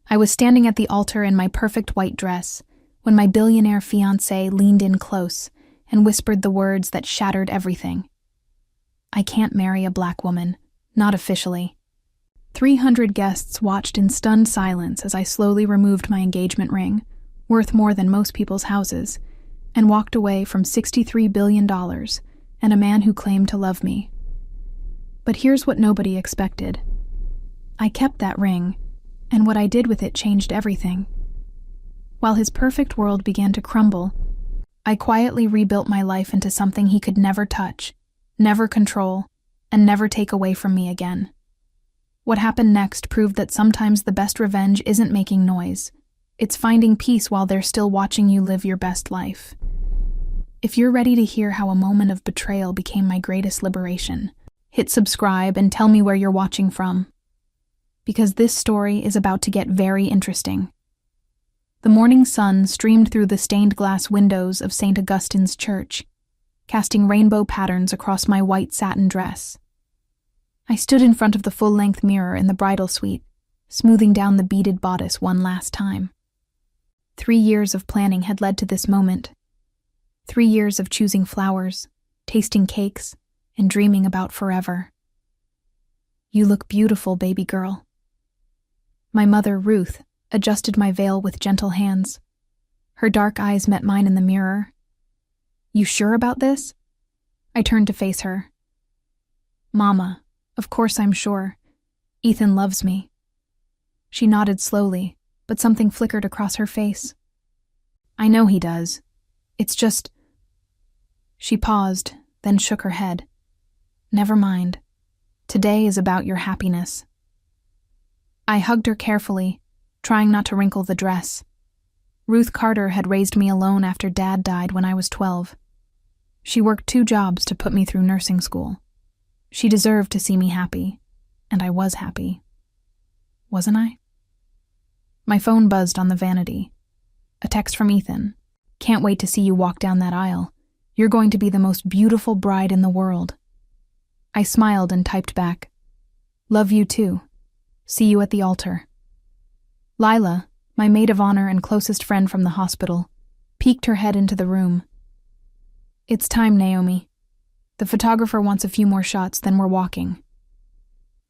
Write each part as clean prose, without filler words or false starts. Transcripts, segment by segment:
I was standing at the altar in my perfect white dress when my billionaire fiancé leaned in close and whispered the words that shattered everything. I can't marry a black woman, not officially. 300 guests watched in stunned silence as I slowly removed my engagement ring, worth more than most people's houses, and walked away from $63 billion and a man who claimed to love me. But here's what nobody expected. I kept that ring, and what I did with it changed everything. While his perfect world began to crumble, I quietly rebuilt my life into something he could never touch, never control, and never take away from me again. What happened next proved that sometimes the best revenge isn't making noise. It's finding peace while they're still watching you live your best life. If you're ready to hear how a moment of betrayal became my greatest liberation, hit subscribe and tell me where you're watching from. Because this story is about to get very interesting. The morning sun streamed through the stained glass windows of St. Augustine's Church, casting rainbow patterns across my white satin dress. I stood in front of the full-length mirror in the bridal suite, smoothing down the beaded bodice one last time. 3 years of planning had led to this moment. 3 years of choosing flowers, tasting cakes, and dreaming about forever. You look beautiful, baby girl. My mother, Ruth, adjusted my veil with gentle hands. Her dark eyes met mine in the mirror. You sure about this? I turned to face her. Mama, of course I'm sure. Ethan loves me. She nodded slowly, but something flickered across her face. I know he does. It's just... She paused, then shook her head. Never mind. Today is about your happiness. I hugged her carefully, trying not to wrinkle the dress. Ruth Carter had raised me alone after Dad died when I was 12. She worked 2 jobs to put me through nursing school. She deserved to see me happy, and I was happy. Wasn't I? My phone buzzed on the vanity. A text from Ethan. Can't wait to see you walk down that aisle. You're going to be the most beautiful bride in the world. I smiled and typed back. Love you too. See you at the altar. Lila, my maid of honor and closest friend from the hospital, peeked her head into the room. It's time, Naomi. The photographer wants a few more shots, then we're walking.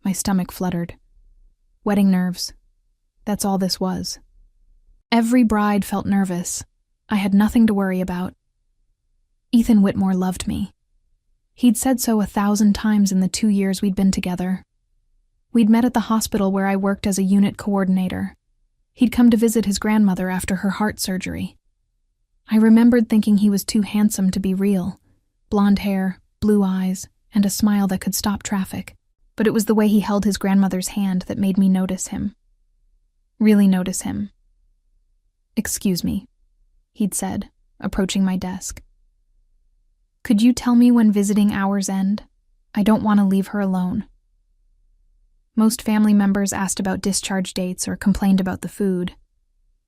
My stomach fluttered. Wedding nerves. That's all this was. Every bride felt nervous. I had nothing to worry about. Ethan Whitmore loved me. He'd said so 1,000 times in the 2 years we'd been together. We'd met at the hospital where I worked as a unit coordinator. He'd come to visit his grandmother after her heart surgery. I remembered thinking he was too handsome to be real. Blonde hair, blue eyes, and a smile that could stop traffic. But it was the way he held his grandmother's hand that made me notice him. Really notice him. Excuse me, he'd said, approaching my desk. Could you tell me when visiting hours end? I don't want to leave her alone. Most family members asked about discharge dates or complained about the food.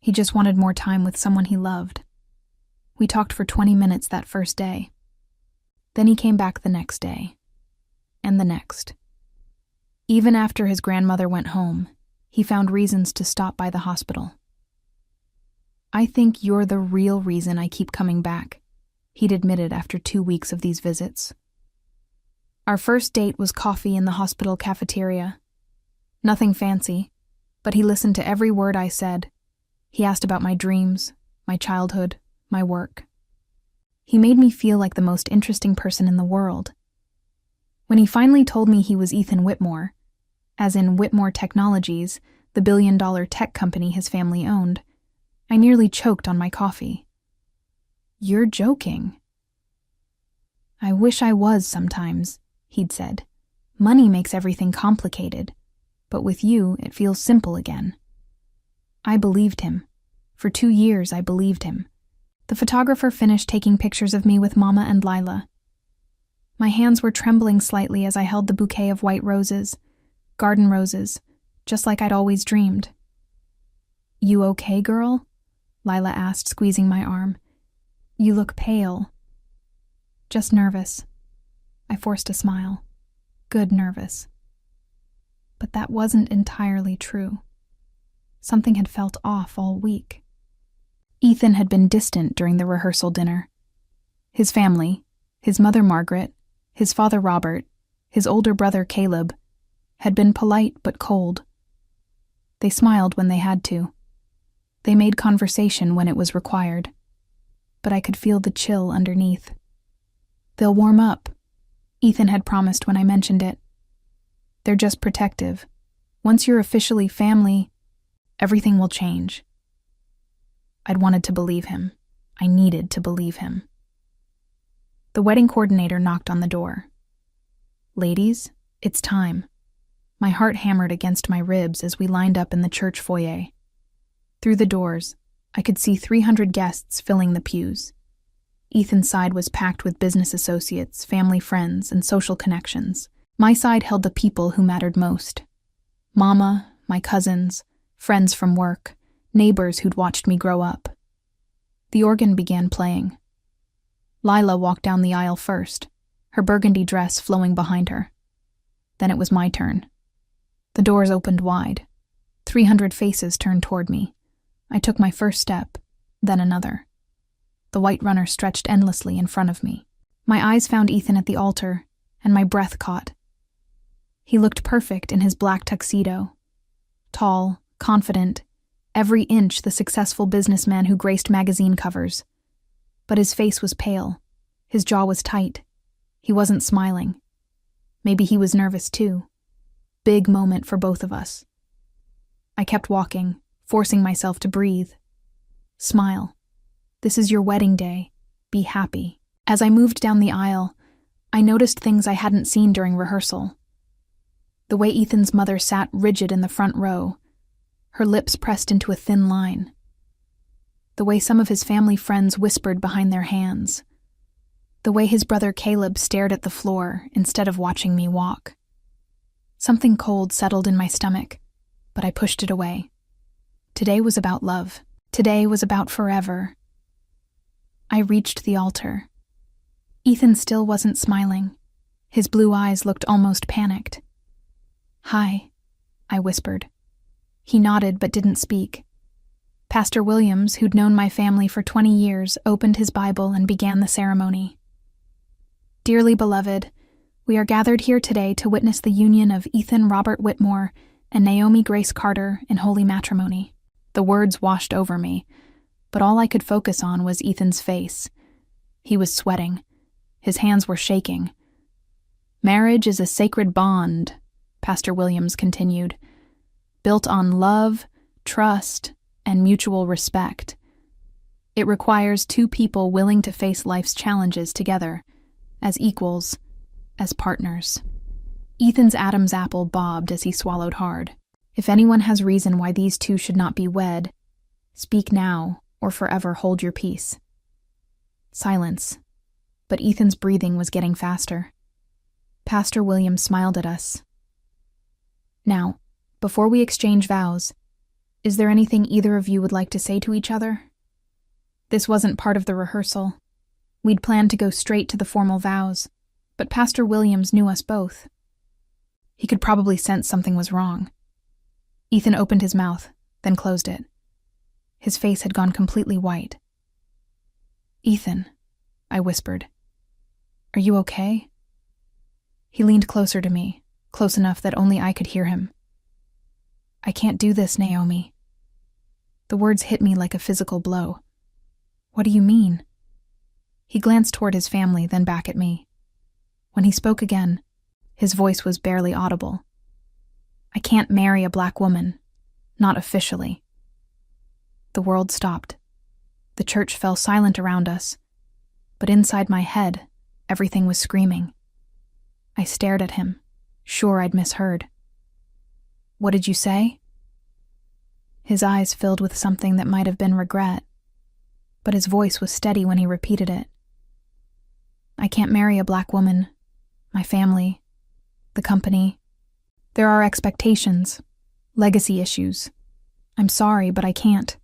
He just wanted more time with someone he loved. We talked for 20 minutes that first day. Then he came back the next day. And the next. Even after his grandmother went home, he found reasons to stop by the hospital. I think you're the real reason I keep coming back, he'd admitted after 2 weeks of these visits. Our first date was coffee in the hospital cafeteria. Nothing fancy, but he listened to every word I said. He asked about my dreams, my childhood, my work. He made me feel like the most interesting person in the world. When he finally told me he was Ethan Whitmore, as in Whitmore Technologies, the billion-dollar tech company his family owned, I nearly choked on my coffee. You're joking. I wish I was sometimes, he'd said. Money makes everything complicated, but with you, it feels simple again. I believed him. For 2 years, I believed him. The photographer finished taking pictures of me with Mama and Lila. My hands were trembling slightly as I held the bouquet of white roses, garden roses, just like I'd always dreamed. You okay, girl? Lila asked, squeezing my arm. You look pale. Just nervous. I forced a smile. Good nervous. But that wasn't entirely true. Something had felt off all week. Ethan had been distant during the rehearsal dinner. His family, his mother Margaret, his father Robert, his older brother Caleb, had been polite but cold. They smiled when they had to. They made conversation when it was required. But I could feel the chill underneath. "They'll warm up," Ethan had promised when I mentioned it. "They're just protective. Once you're officially family, everything will change." I'd wanted to believe him. I needed to believe him. The wedding coordinator knocked on the door. "Ladies, it's time." My heart hammered against my ribs as we lined up in the church foyer. Through the doors, I could see 300 guests filling the pews. Ethan's side was packed with business associates, family friends, and social connections. My side held the people who mattered most. Mama, my cousins, friends from work, neighbors who'd watched me grow up. The organ began playing. Lila walked down the aisle first, her burgundy dress flowing behind her. Then it was my turn. The doors opened wide. 300 faces turned toward me. I took my first step, then another. The white runner stretched endlessly in front of me. My eyes found Ethan at the altar, and my breath caught. He looked perfect in his black tuxedo. Tall, confident, every inch the successful businessman who graced magazine covers. But his face was pale. His jaw was tight. He wasn't smiling. Maybe he was nervous too. Big moment for both of us. I kept walking, forcing myself to breathe. "Smile. This is your wedding day. Be happy." As I moved down the aisle, I noticed things I hadn't seen during rehearsal. The way Ethan's mother sat rigid in the front row, her lips pressed into a thin line. The way some of his family friends whispered behind their hands. The way his brother Caleb stared at the floor instead of watching me walk. Something cold settled in my stomach, but I pushed it away. Today was about love. Today was about forever. I reached the altar. Ethan still wasn't smiling. His blue eyes looked almost panicked. "Hi," I whispered. He nodded but didn't speak. Pastor Williams, who'd known my family for 20 years, opened his Bible and began the ceremony. "Dearly beloved, we are gathered here today to witness the union of Ethan Robert Whitmore and Naomi Grace Carter in holy matrimony." The words washed over me, but all I could focus on was Ethan's face. He was sweating. His hands were shaking. "Marriage is a sacred bond," Pastor Williams continued, "built on love, trust, and mutual respect. It requires two people willing to face life's challenges together, as equals, as partners." Ethan's Adam's apple bobbed as he swallowed hard. "If anyone has reason why these two should not be wed, speak now or forever hold your peace." Silence, but Ethan's breathing was getting faster. Pastor Williams smiled at us. "Now, before we exchange vows, is there anything either of you would like to say to each other?" This wasn't part of the rehearsal. We'd planned to go straight to the formal vows, but Pastor Williams knew us both. He could probably sense something was wrong. Ethan opened his mouth, then closed it. His face had gone completely white. "Ethan," I whispered, "are you okay?" He leaned closer to me, close enough that only I could hear him. "I can't do this, Naomi." The words hit me like a physical blow. "What do you mean?" He glanced toward his family, then back at me. When he spoke again, his voice was barely audible. "I can't marry a black woman. Not officially." The world stopped. The church fell silent around us, but inside my head, everything was screaming. I stared at him, sure I'd misheard. "What did you say?" His eyes filled with something that might have been regret, but his voice was steady when he repeated it. "I can't marry a black woman. My family, the company. There are expectations, legacy issues. I'm sorry, but I can't."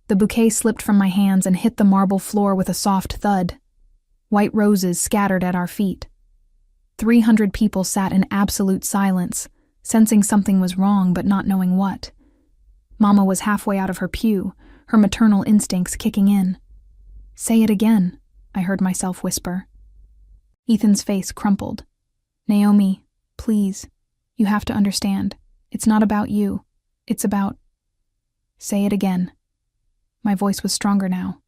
The bouquet slipped from my hands and hit the marble floor with a soft thud. White roses scattered at our feet. 300 people sat in absolute silence, sensing something was wrong but not knowing what. Mama was halfway out of her pew, her maternal instincts kicking in. "Say it again," I heard myself whisper. Ethan's face crumpled. "Naomi, please, you have to understand. It's not about you. It's about—" "Say it again." My voice was stronger now,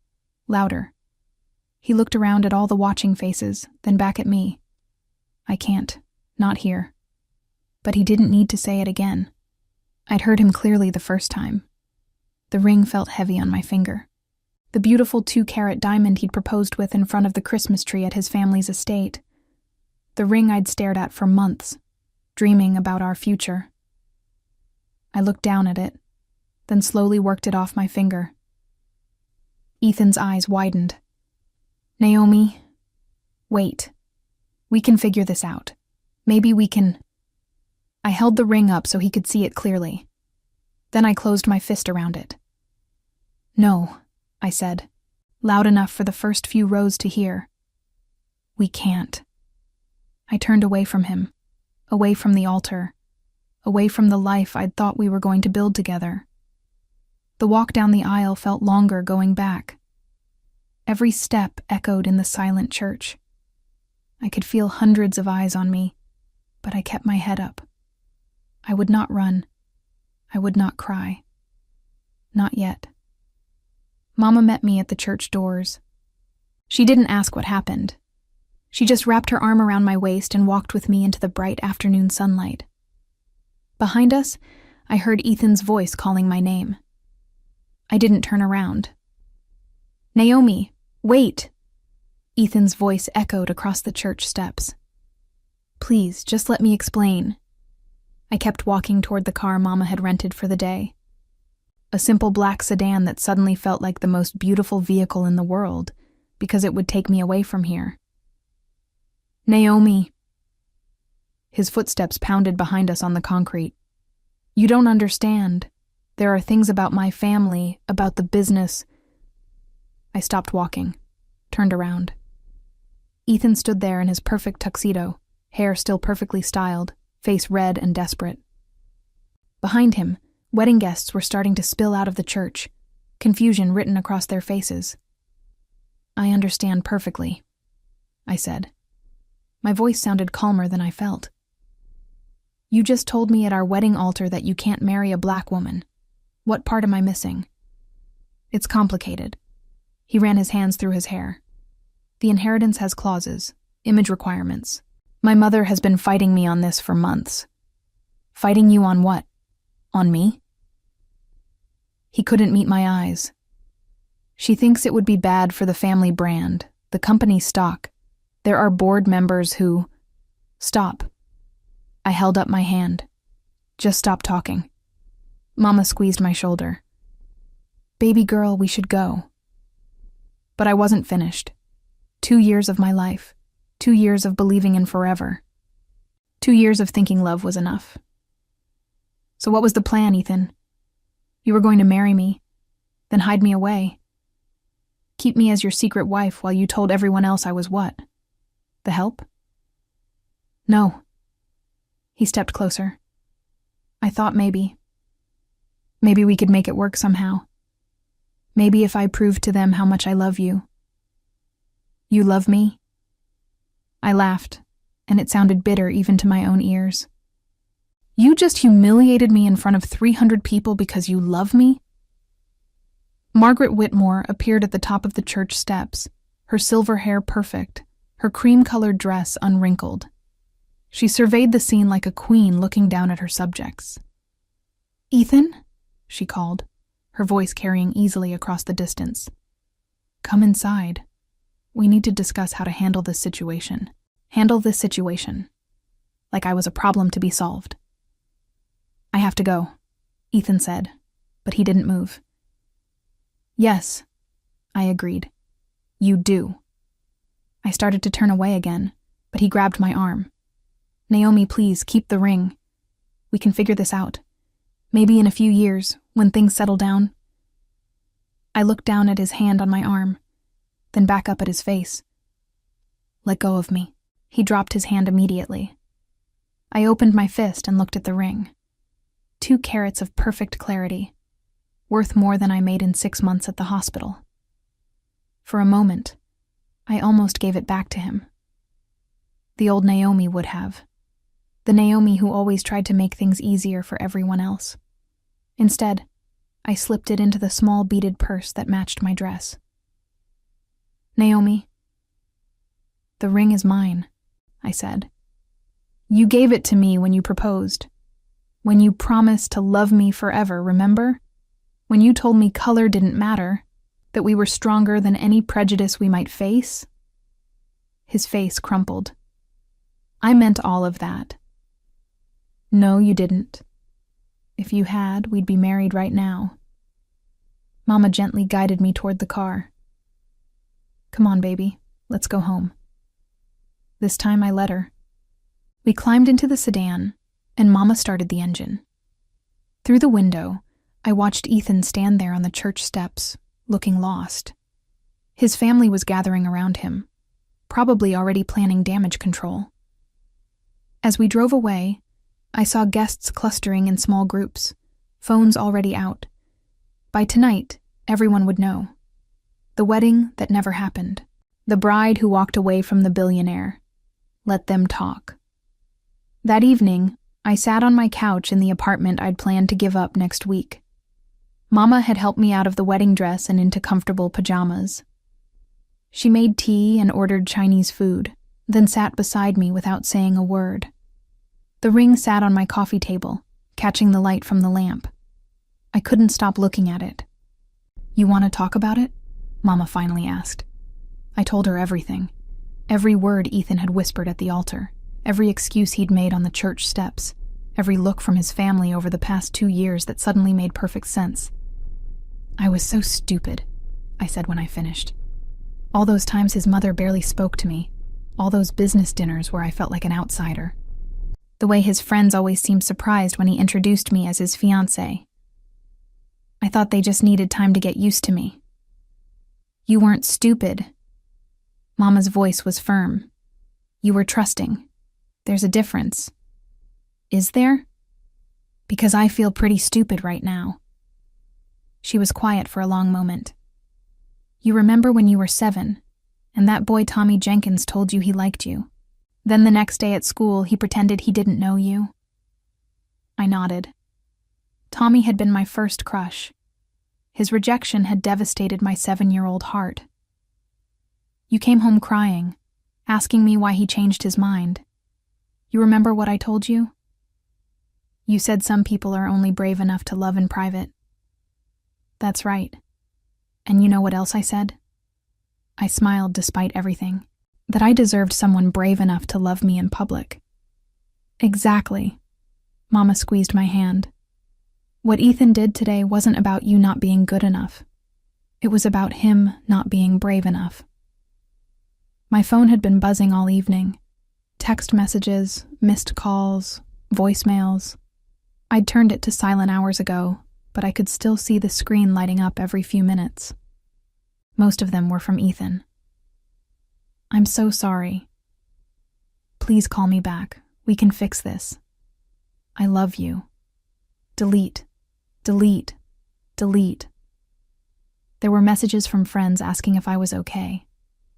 louder. He looked around at all the watching faces, then back at me. "I can't. Not here." But he didn't need to say it again. I'd heard him clearly the first time. The ring felt heavy on my finger. The beautiful 2-carat diamond he'd proposed with in front of the Christmas tree at his family's estate. The ring I'd stared at for months, dreaming about our future. I looked down at it, then slowly worked it off my finger. Ethan's eyes widened. "Naomi, wait. We can figure this out. Maybe we can—" I held the ring up so he could see it clearly. Then I closed my fist around it. "No," I said, loud enough for the first few rows to hear. "We can't." I turned away from him, away from the altar, away from the life I'd thought we were going to build together. The walk down the aisle felt longer going back. Every step echoed in the silent church. I could feel hundreds of eyes on me, but I kept my head up. I would not run. I would not cry. Not yet. Mama met me at the church doors. She didn't ask what happened. She just wrapped her arm around my waist and walked with me into the bright afternoon sunlight. Behind us, I heard Ethan's voice calling my name. I didn't turn around. "Naomi, wait!" Ethan's voice echoed across the church steps. "Please, just let me explain." I kept walking toward the car Mama had rented for the day. A simple black sedan that suddenly felt like the most beautiful vehicle in the world, because it would take me away from here. "Naomi." His footsteps pounded behind us on the concrete. "You don't understand. There are things about my family, about the business." I stopped walking, turned around. Ethan stood there in his perfect tuxedo, hair still perfectly styled, face red and desperate. Behind him, wedding guests were starting to spill out of the church, confusion written across their faces. "I understand perfectly," I said. My voice sounded calmer than I felt. "You just told me at our wedding altar that you can't marry a black woman. What part am I missing?" "It's complicated." He ran his hands through his hair. "The inheritance has clauses, image requirements. My mother has been fighting me on this for months." "Fighting you on what? On me?" He couldn't meet my eyes. "She thinks it would be bad for the family brand, the company stock. There are board members who—" "Stop." I held up my hand. "Just stop talking." Mama squeezed my shoulder. "Baby girl, we should go." But I wasn't finished. 2 years of my life. 2 years of believing in forever. 2 years of thinking love was enough. "So what was the plan, Ethan? You were going to marry me, then hide me away. Keep me as your secret wife while you told everyone else I was what? The help?" "No." He stepped closer. "I thought maybe we could make it work somehow. Maybe if I proved to them how much I love you." "You love me?" I laughed, and it sounded bitter even to my own ears. "You just humiliated me in front of 300 people because you love me?" Margaret Whitmore appeared at the top of the church steps, her silver hair perfect, her cream-colored dress unwrinkled. She surveyed the scene like a queen looking down at her subjects. "Ethan?" she called, her voice carrying easily across the distance. "Come inside. We need to discuss how to handle this situation. Handle this situation. Like I was a problem to be solved." "I have to go," Ethan said, but he didn't move. "Yes," I agreed. "You do." I started to turn away again, but he grabbed my arm. "Naomi, please, keep the ring. We can figure this out. Maybe in a few years, when things settle down." I looked down at his hand on my arm, then back up at his face. "Let go of me." He dropped his hand immediately. I opened my fist and looked at the ring. 2 carats of perfect clarity, worth more than I made in 6 months at the hospital. For a moment, I almost gave it back to him. The old Naomi would have. The Naomi who always tried to make things easier for everyone else. Instead, I slipped it into the small beaded purse that matched my dress. Naomi, the ring is mine, I said. You gave it to me when you proposed. When you promised to love me forever, remember? When you told me color didn't matter, that we were stronger than any prejudice we might face? His face crumpled. I meant all of that. No, you didn't. If you had, we'd be married right now. Mama gently guided me toward the car. Come on, baby, let's go home. This time I let her. We climbed into the sedan, and Mama started the engine. Through the window, I watched Ethan stand there on the church steps, looking lost. His family was gathering around him, probably already planning damage control. As we drove away, I saw guests clustering in small groups, phones already out. By tonight, everyone would know. The wedding that never happened. The bride who walked away from the billionaire. Let them talk. That evening, I sat on my couch in the apartment I'd planned to give up next week. Mama had helped me out of the wedding dress and into comfortable pajamas. She made tea and ordered Chinese food, then sat beside me without saying a word. The ring sat on my coffee table, catching the light from the lamp. I couldn't stop looking at it. You want to talk about it? Mama finally asked. I told her everything. Every word Ethan had whispered at the altar, every excuse he'd made on the church steps, every look from his family over the past 2 years that suddenly made perfect sense. I was so stupid, I said when I finished. All those times his mother barely spoke to me, all those business dinners where I felt like an outsider. The way his friends always seemed surprised when he introduced me as his fiancé. I thought they just needed time to get used to me. You weren't stupid. Mama's voice was firm. You were trusting. There's a difference. Is there? Because I feel pretty stupid right now. She was quiet for a long moment. You remember when you were 7, and that boy Tommy Jenkins told you he liked you. Then the next day at school, he pretended he didn't know you. I nodded. Tommy had been my first crush. His rejection had devastated my 7-year-old heart. You came home crying, asking me why he changed his mind. You remember what I told you? You said some people are only brave enough to love in private. That's right. And you know what else I said? I smiled despite everything. That I deserved someone brave enough to love me in public. Exactly. Mama squeezed my hand. What Ethan did today wasn't about you not being good enough. It was about him not being brave enough. My phone had been buzzing all evening. Text messages, missed calls, voicemails. I'd turned it to silent hours ago, but I could still see the screen lighting up every few minutes. Most of them were from Ethan. I'm so sorry. Please call me back. We can fix this. I love you. Delete. Delete. Delete. There were messages from friends asking if I was okay.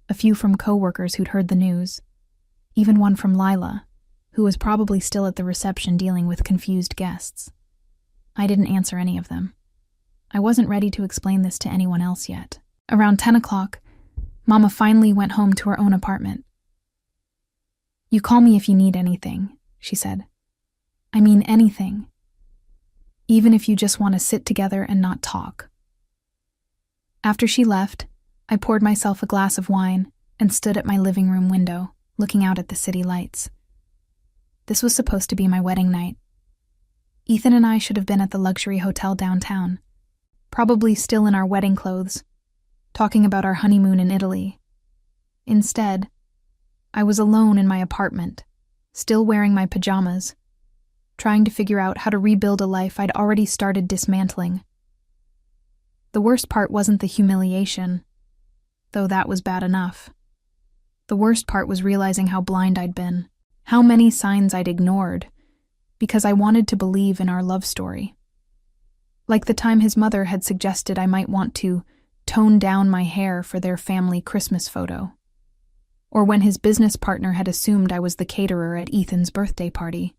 A few from coworkers who'd heard the news. Even one from Lila, who was probably still at the reception dealing with confused guests. I didn't answer any of them. I wasn't ready to explain this to anyone else yet. Around 10 o'clock, Mama finally went home to her own apartment. You call me if you need anything, she said. I mean anything. Even if you just want to sit together and not talk. After she left, I poured myself a glass of wine and stood at my living room window, looking out at the city lights. This was supposed to be my wedding night. Ethan and I should have been at the luxury hotel downtown, probably still in our wedding clothes, talking about our honeymoon in Italy. Instead, I was alone in my apartment, still wearing my pajamas, trying to figure out how to rebuild a life I'd already started dismantling. The worst part wasn't the humiliation, though that was bad enough. The worst part was realizing how blind I'd been, how many signs I'd ignored, because I wanted to believe in our love story. Like the time his mother had suggested I might want to tone down my hair for their family Christmas photo. Or when his business partner had assumed I was the caterer at Ethan's birthday party.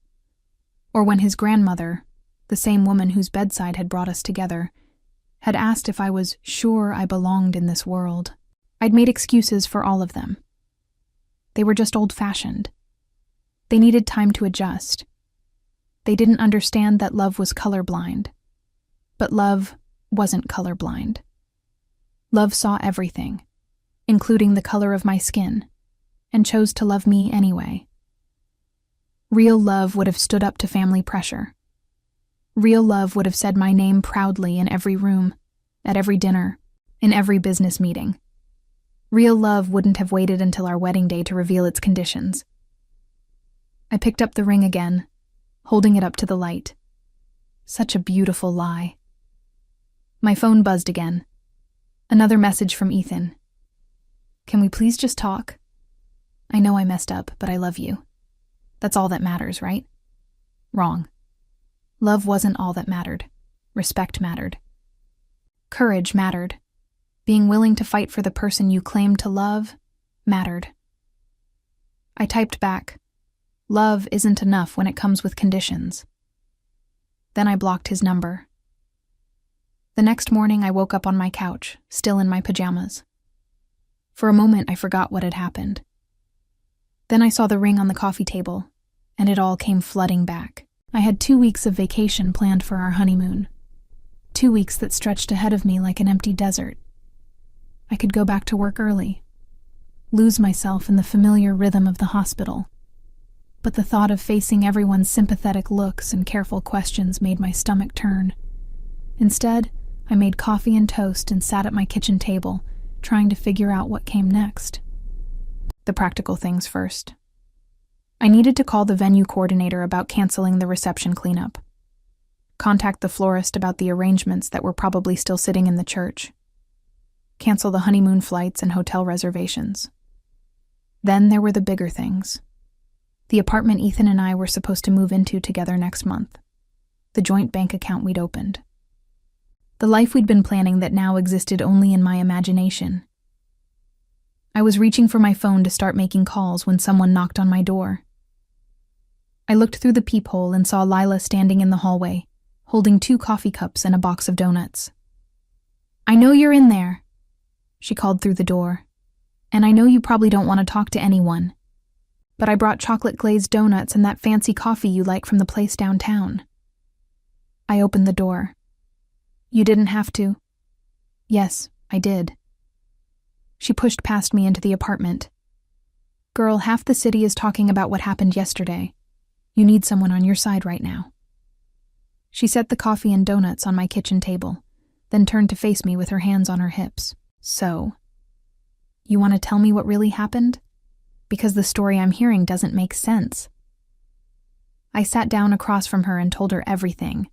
Or when his grandmother, the same woman whose bedside had brought us together, had asked if I was sure I belonged in this world. I'd made excuses for all of them. They were just old-fashioned. They needed time to adjust. They didn't understand that love was colorblind. But love wasn't colorblind. Love saw everything, including the color of my skin, and chose to love me anyway. Real love would have stood up to family pressure. Real love would have said my name proudly in every room, at every dinner, in every business meeting. Real love wouldn't have waited until our wedding day to reveal its conditions. I picked up the ring again, holding it up to the light. Such a beautiful lie. My phone buzzed again. Another message from Ethan. Can we please just talk? I know I messed up, but I love you. That's all that matters, right? Wrong. Love wasn't all that mattered. Respect mattered. Courage mattered. Being willing to fight for the person you claimed to love mattered. I typed back, love isn't enough when it comes with conditions. Then I blocked his number. The next morning I woke up on my couch, still in my pajamas. For a moment I forgot what had happened. Then I saw the ring on the coffee table, and it all came flooding back. I had 2 weeks of vacation planned for our honeymoon. 2 weeks that stretched ahead of me like an empty desert. I could go back to work early, lose myself in the familiar rhythm of the hospital. But the thought of facing everyone's sympathetic looks and careful questions made my stomach turn. Instead, I made coffee and toast and sat at my kitchen table, trying to figure out what came next. The practical things first. I needed to call the venue coordinator about canceling the reception cleanup. Contact the florist about the arrangements that were probably still sitting in the church. Cancel the honeymoon flights and hotel reservations. Then there were the bigger things. The apartment Ethan and I were supposed to move into together next month. The joint bank account we'd opened. The life we'd been planning that now existed only in my imagination. I was reaching for my phone to start making calls when someone knocked on my door. I looked through the peephole and saw Lila standing in the hallway, holding 2 coffee cups and a box of donuts. I know you're in there, she called through the door. And I know you probably don't want to talk to anyone. But I brought chocolate glazed donuts and that fancy coffee you like from the place downtown. I opened the door. You didn't have to. Yes, I did. She pushed past me into the apartment. Girl, half the city is talking about what happened yesterday. You need someone on your side right now. She set the coffee and donuts on my kitchen table, then turned to face me with her hands on her hips. So, you want to tell me what really happened? Because the story I'm hearing doesn't make sense. I sat down across from her and told her everything.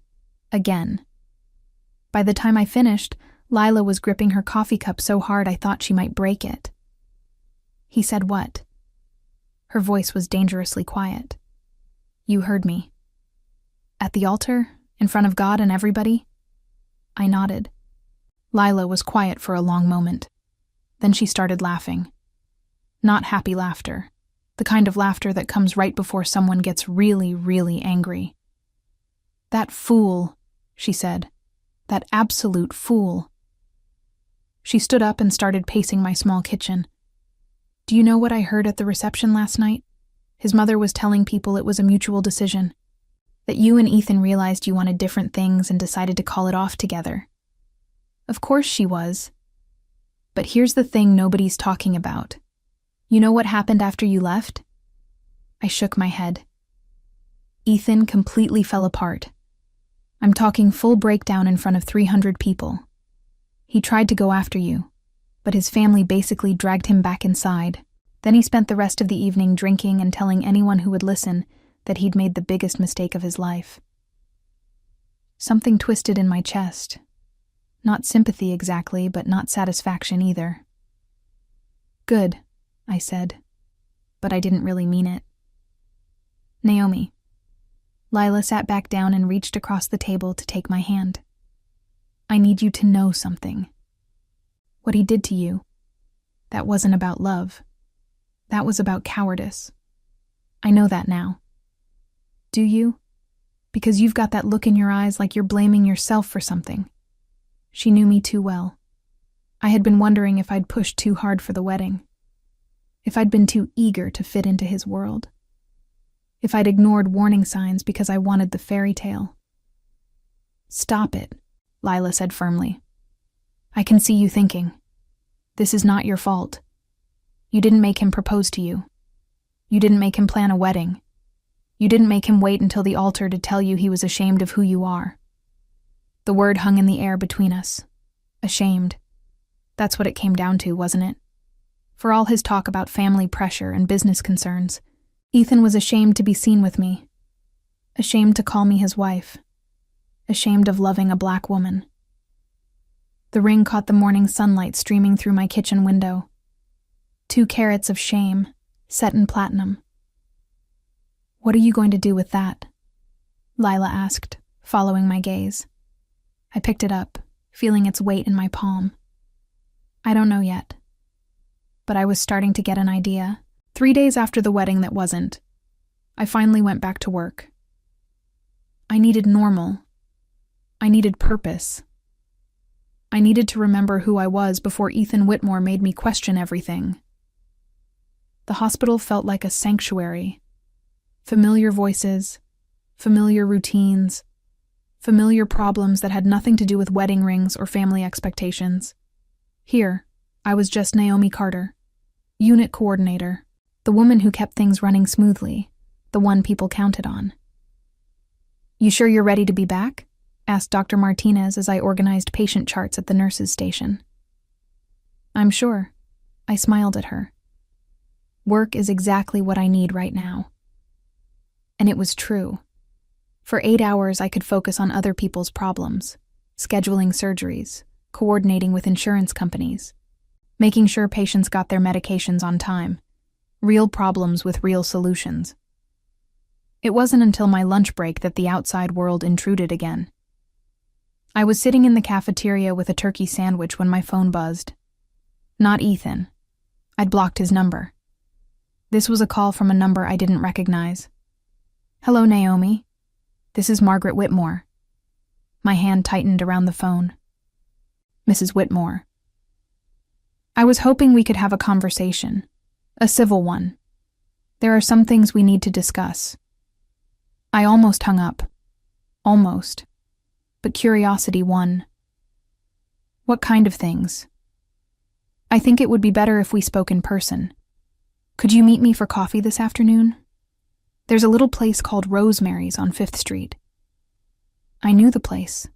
Again. By the time I finished, Lila was gripping her coffee cup so hard I thought she might break it. He said what? Her voice was dangerously quiet. You heard me. At the altar, in front of God and everybody? I nodded. Lila was quiet for a long moment. Then she started laughing. Not happy laughter. The kind of laughter that comes right before someone gets really, really angry. That fool, she said. That absolute fool. She stood up and started pacing my small kitchen. Do you know what I heard at the reception last night? His mother was telling people it was a mutual decision. That you and Ethan realized you wanted different things and decided to call it off together. Of course she was. But here's the thing nobody's talking about. You know what happened after you left? I shook my head. Ethan completely fell apart. I'm talking full breakdown in front of 300 people. He tried to go after you, but his family basically dragged him back inside. Then he spent the rest of the evening drinking and telling anyone who would listen that he'd made the biggest mistake of his life. Something twisted in my chest. Not sympathy exactly, but not satisfaction either. Good, I said, but I didn't really mean it. Naomi. Lila sat back down and reached across the table to take my hand. I need you to know something. What he did to you, that wasn't about love. That was about cowardice. I know that now. Do you? Because you've got that look in your eyes like you're blaming yourself for something. She knew me too well. I had been wondering if I'd pushed too hard for the wedding. If I'd been too eager to fit into his world. If I'd ignored warning signs because I wanted the fairy tale. Stop it, Lila said firmly. I can see you thinking. This is not your fault. You didn't make him propose to you. You didn't make him plan a wedding. You didn't make him wait until the altar to tell you he was ashamed of who you are. The word hung in the air between us. Ashamed. That's what it came down to, wasn't it? For all his talk about family pressure and business concerns, Ethan was ashamed to be seen with me. Ashamed to call me his wife. Ashamed of loving a black woman. The ring caught the morning sunlight streaming through my kitchen window. 2 carats of shame, set in platinum. What are you going to do with that? Lila asked, following my gaze. I picked it up, feeling its weight in my palm. I don't know yet. But I was starting to get an idea. 3 days after the wedding that wasn't, I finally went back to work. I needed normal. I needed purpose. I needed to remember who I was before Ethan Whitmore made me question everything. The hospital felt like a sanctuary. Familiar voices, familiar routines, familiar problems that had nothing to do with wedding rings or family expectations. Here, I was just Naomi Carter, unit coordinator, the woman who kept things running smoothly, the one people counted on. You sure you're ready to be back? Asked Dr. Martinez as I organized patient charts at the nurses' station. I'm sure. I smiled at her. Work is exactly what I need right now. And it was true. For 8 hours, I could focus on other people's problems, scheduling surgeries, coordinating with insurance companies, making sure patients got their medications on time, real problems with real solutions. It wasn't until my lunch break that the outside world intruded again. I was sitting in the cafeteria with a turkey sandwich when my phone buzzed. Not Ethan. I'd blocked his number. This was a call from a number I didn't recognize. Hello, Naomi. This is Margaret Whitmore. My hand tightened around the phone. Mrs. Whitmore. I was hoping we could have a conversation. A civil one. There are some things we need to discuss. I almost hung up. Almost. But curiosity won. What kind of things? I think it would be better if we spoke in person. Could you meet me for coffee this afternoon? There's a little place called Rosemary's on 5th Street. I knew the place.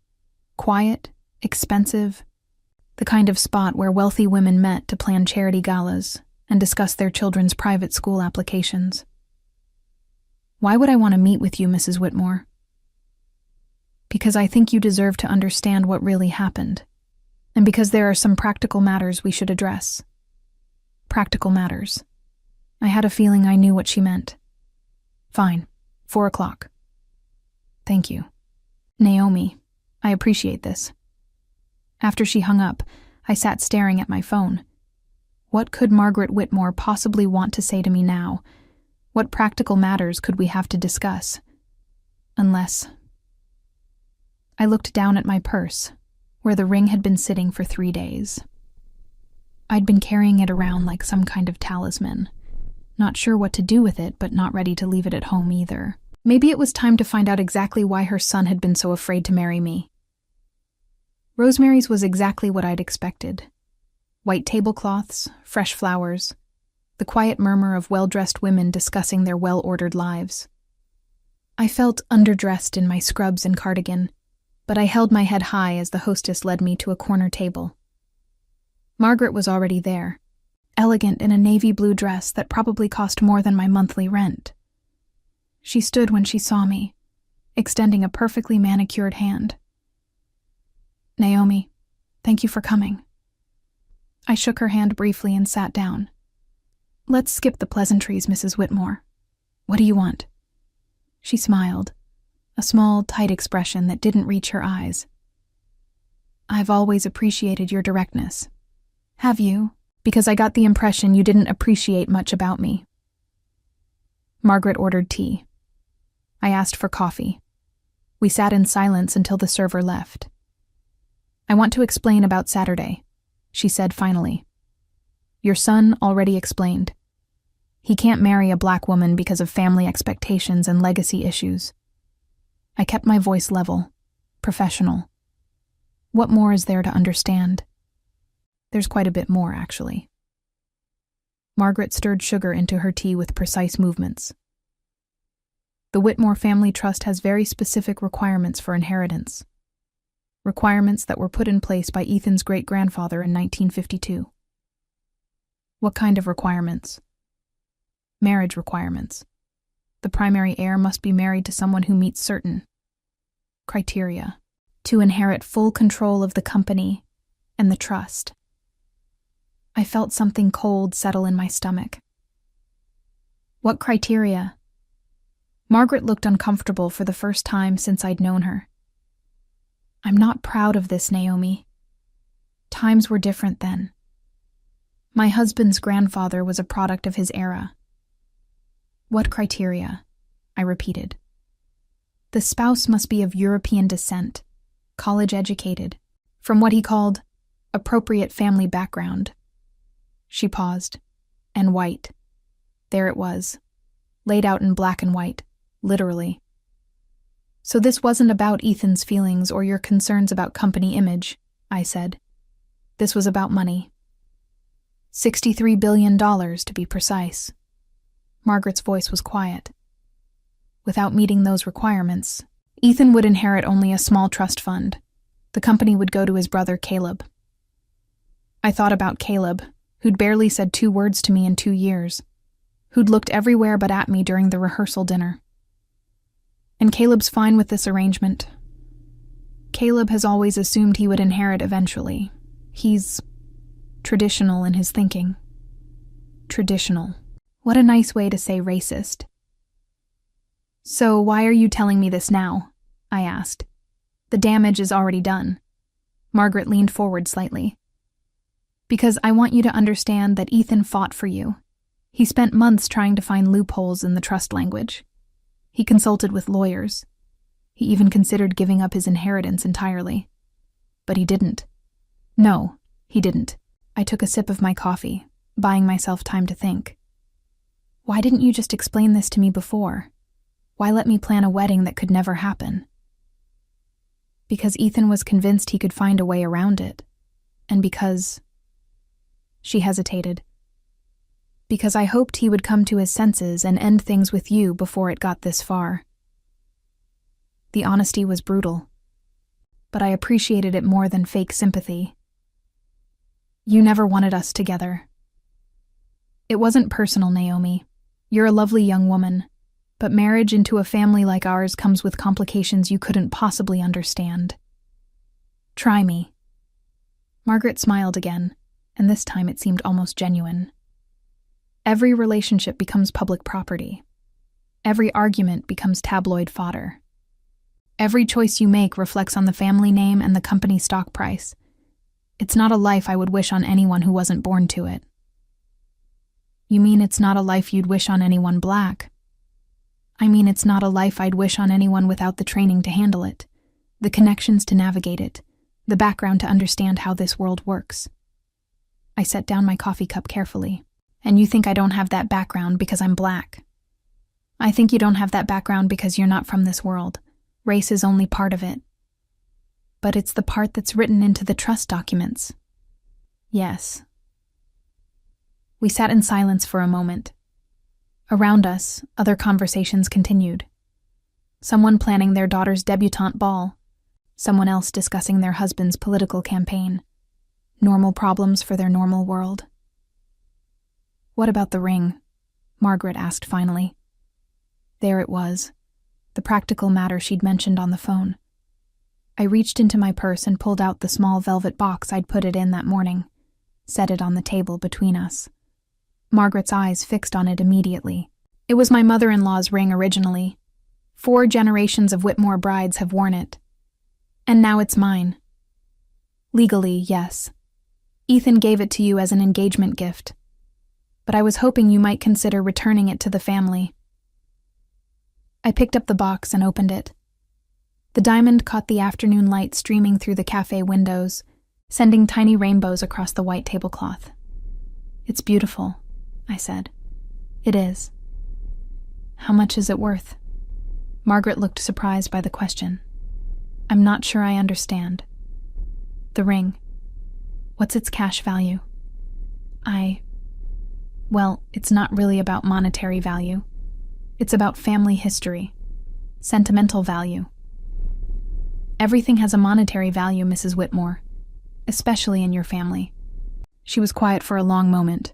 Quiet, expensive, the kind of spot where wealthy women met to plan charity galas and discuss their children's private school applications. Why would I want to meet with you, Mrs. Whitmore? Because I think you deserve to understand what really happened, and because there are some practical matters we should address. Practical matters. I had a feeling I knew what she meant. Fine. 4 o'clock. Thank you. Naomi, I appreciate this. After she hung up, I sat staring at my phone. What could Margaret Whitmore possibly want to say to me now? What practical matters could we have to discuss? Unless... I looked down at my purse, where the ring had been sitting for 3 days. I'd been carrying it around like some kind of talisman. Not sure what to do with it, but not ready to leave it at home either. Maybe it was time to find out exactly why her son had been so afraid to marry me. Rosemary's was exactly what I'd expected. White tablecloths, fresh flowers, the quiet murmur of well-dressed women discussing their well-ordered lives. I felt underdressed in my scrubs and cardigan, but I held my head high as the hostess led me to a corner table. Margaret was already there, elegant in a navy blue dress that probably cost more than my monthly rent. She stood when she saw me, extending a perfectly manicured hand. Naomi, thank you for coming. I shook her hand briefly and sat down. Let's skip the pleasantries, Mrs. Whitmore. What do you want? She smiled, a small, tight expression that didn't reach her eyes. I've always appreciated your directness. Have you? Because I got the impression you didn't appreciate much about me. Margaret ordered tea. I asked for coffee. We sat in silence until the server left. I want to explain about Saturday, she said finally. Your son already explained. He can't marry a black woman because of family expectations and legacy issues. I kept my voice level, professional. What more is there to understand? There's quite a bit more, actually. Margaret stirred sugar into her tea with precise movements. The Whitmore Family Trust has very specific requirements for inheritance. Requirements that were put in place by Ethan's great-grandfather in 1952. What kind of requirements? Marriage requirements. The primary heir must be married to someone who meets certain criteria to inherit full control of the company and the trust. I felt something cold settle in my stomach. What criteria? Margaret looked uncomfortable for the first time since I'd known her. I'm not proud of this, Naomi. Times were different then. My husband's grandfather was a product of his era. What criteria? I repeated. The spouse must be of European descent, college-educated, from what he called appropriate family background. She paused. And white. There it was, laid out in black and white, literally. So this wasn't about Ethan's feelings or your concerns about company image, I said. This was about money. $63 billion, to be precise. Margaret's voice was quiet. Without meeting those requirements, Ethan would inherit only a small trust fund. The company would go to his brother Caleb. I thought about Caleb, who'd barely said 2 words to me in 2 years, who'd looked everywhere but at me during the rehearsal dinner. And Caleb's fine with this arrangement. Caleb has always assumed he would inherit eventually. He's traditional in his thinking. Traditional. What a nice way to say racist. So why are you telling me this now? I asked. The damage is already done. Margaret leaned forward slightly. Because I want you to understand that Ethan fought for you. He spent months trying to find loopholes in the trust language. He consulted with lawyers. He even considered giving up his inheritance entirely. But he didn't. No, he didn't. I took a sip of my coffee, buying myself time to think. Why didn't you just explain this to me before? Why let me plan a wedding that could never happen? Because Ethan was convinced he could find a way around it. And because... She hesitated. Because I hoped he would come to his senses and end things with you before it got this far. The honesty was brutal, but I appreciated it more than fake sympathy. You never wanted us together. It wasn't personal, Naomi. You're a lovely young woman, but marriage into a family like ours comes with complications you couldn't possibly understand. Try me. Margaret smiled again, and this time it seemed almost genuine. Every relationship becomes public property. Every argument becomes tabloid fodder. Every choice you make reflects on the family name and the company stock price. It's not a life I would wish on anyone who wasn't born to it. You mean it's not a life you'd wish on anyone black? I mean it's not a life I'd wish on anyone without the training to handle it, the connections to navigate it, the background to understand how this world works. I set down my coffee cup carefully. And you think I don't have that background because I'm black. I think you don't have that background because you're not from this world. Race is only part of it. But it's the part that's written into the trust documents. Yes. We sat in silence for a moment. Around us, other conversations continued. Someone planning their daughter's debutante ball. Someone else discussing their husband's political campaign. Normal problems for their normal world. What about the ring? Margaret asked finally. There it was, the practical matter she'd mentioned on the phone. I reached into my purse and pulled out the small velvet box I'd put it in that morning, set it on the table between us. Margaret's eyes fixed on it immediately. It was my mother-in-law's ring originally. 4 generations of Whitmore brides have worn it. And now it's mine. Legally, yes. Ethan gave it to you as an engagement gift. But I was hoping you might consider returning it to the family. I picked up the box and opened it. The diamond caught the afternoon light streaming through the cafe windows, sending tiny rainbows across the white tablecloth. "It's beautiful," I said. "It is." "How much is it worth?" Margaret looked surprised by the question. "I'm not sure I understand." "The ring. What's its cash value?" Well, it's not really about monetary value. It's about family history, sentimental value. Everything has a monetary value, Mrs. Whitmore, especially in your family. She was quiet for a long moment.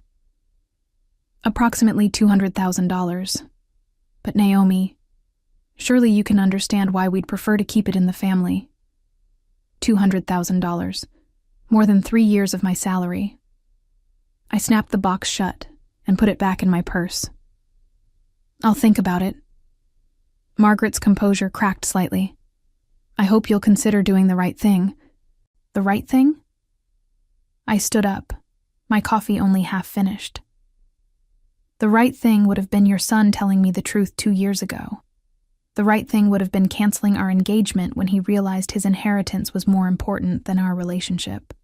Approximately $200,000. But Naomi, surely you can understand why we'd prefer to keep it in the family. $200,000. More than 3 years of my salary. I snapped the box shut and put it back in my purse. "I'll think about it." Margaret's composure cracked slightly. "I hope you'll consider doing the right thing." "The right thing?" I stood up, my coffee only half finished. "The right thing would have been your son telling me the truth 2 years ago. The right thing would have been canceling our engagement when he realized his inheritance was more important than our relationship.